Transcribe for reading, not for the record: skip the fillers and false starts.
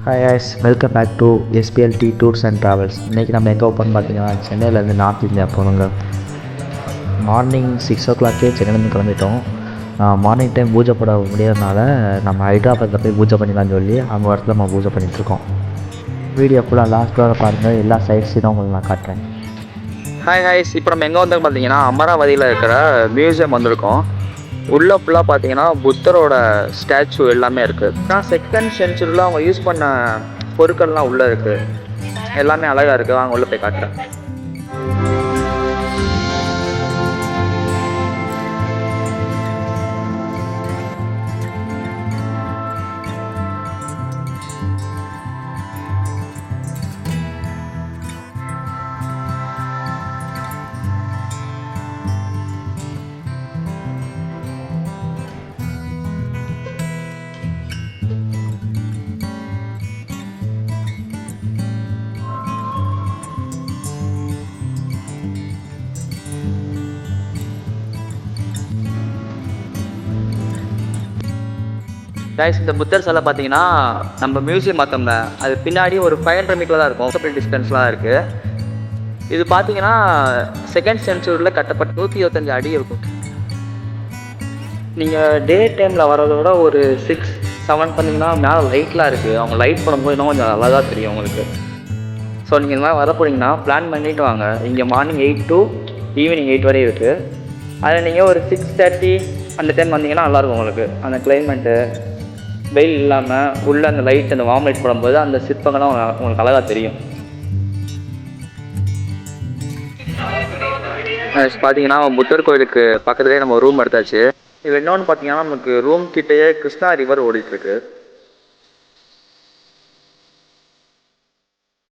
Hi guys, welcome back to SPLT tours and travels. இன்றைக்கி நம்ம எங்கே ஓப்பன் பார்த்தீங்கன்னா சென்னையிலேருந்து நார்த் இந்தியா போகணுங்க. மார்னிங் 6 o'clock சென்னையிலேருந்து கிளம்பிட்டோம். மார்னிங் டைம் பூஜை போட முடியாதனால நம்ம ஹைதராபாத்தில் போய் பூஜை பண்ணிடலான்னு சொல்லி அந்த இடத்துல நம்ம பூஜை பண்ணிகிட்ருக்கோம். வீடியோ ஃபுல்லாக லாஸ்ட்டில் பாருங்கள், எல்லா சைட்ஸையும் உங்களுக்கு நான் காட்டுறேன். ஹாய், இப்போ நம்ம எங்கே வந்தோம் பார்த்தீங்கன்னா அமராவதியில் இருக்கிற மியூசியம் வந்திருக்கோம். உள்ளே ஃபுல்லாக பார்த்தீங்கன்னா புத்தரோட ஸ்டாச்சு எல்லாமே இருக்குது. ஆனால் செகண்ட் சென்ச்சுரியில் அவங்க யூஸ் பண்ண பொருட்கள்லாம் உள்ளே இருக்குது. எல்லாமே அழகாக இருக்குது. வாங்க உள்ளே போய் காட்டுறேன். கைஸ், இந்த புத்தர் சிலை பார்த்தீங்கன்னா நம்ம மியூசியம் பார்த்தோம்ல, அது பின்னாடி ஒரு 500 மீட்டர் தான் இருக்கும். செப்பரேட் டிஸ்டன்ஸ்லாம் இருக்குது. இது பார்த்தீங்கன்னா செகண்ட் சென்ச்சுரியில் கட்டப்பட்ட 125 அடி இருக்கும். நீங்கள் டே டைமில் வரதோட ஒரு 6-7 பண்ணிங்கன்னா மேலே லைட்லாம் இருக்குது. அவங்க லைட் பண்ணும்போது இன்னும் கொஞ்சம் நல்லா தான் தெரியும் உங்களுக்கு. ஸோ நீங்கள் இந்த மாதிரி வர போனீங்கன்னா பிளான் பண்ணிவிட்டு வாங்க. இங்கே மார்னிங் 8 to ஈவினிங் 8 வரையும் இருக்குது. அதில் நீங்கள் ஒரு 6:30 அந்த டைம் வந்தீங்கன்னா நல்லாயிருக்கும் உங்களுக்கு. அந்த கிளைமேட்டு வெயில் இல்லாமல் உள்ளே அந்த லைட், அந்த வார்ம் லைட் போடும்போது அந்த சிற்பங்கள்லாம் உங்களுக்கு அழகாக தெரியும். பார்த்தீங்கன்னா புத்தர் கோயிலுக்கு பக்கத்துலேயே நம்ம ரூம் எடுத்தாச்சு. இது இன்னொன்று பார்த்தீங்கன்னா நமக்கு ரூம் கிட்டேயே கிருஷ்ணா ரிவர் ஓடிட்டுருக்கு.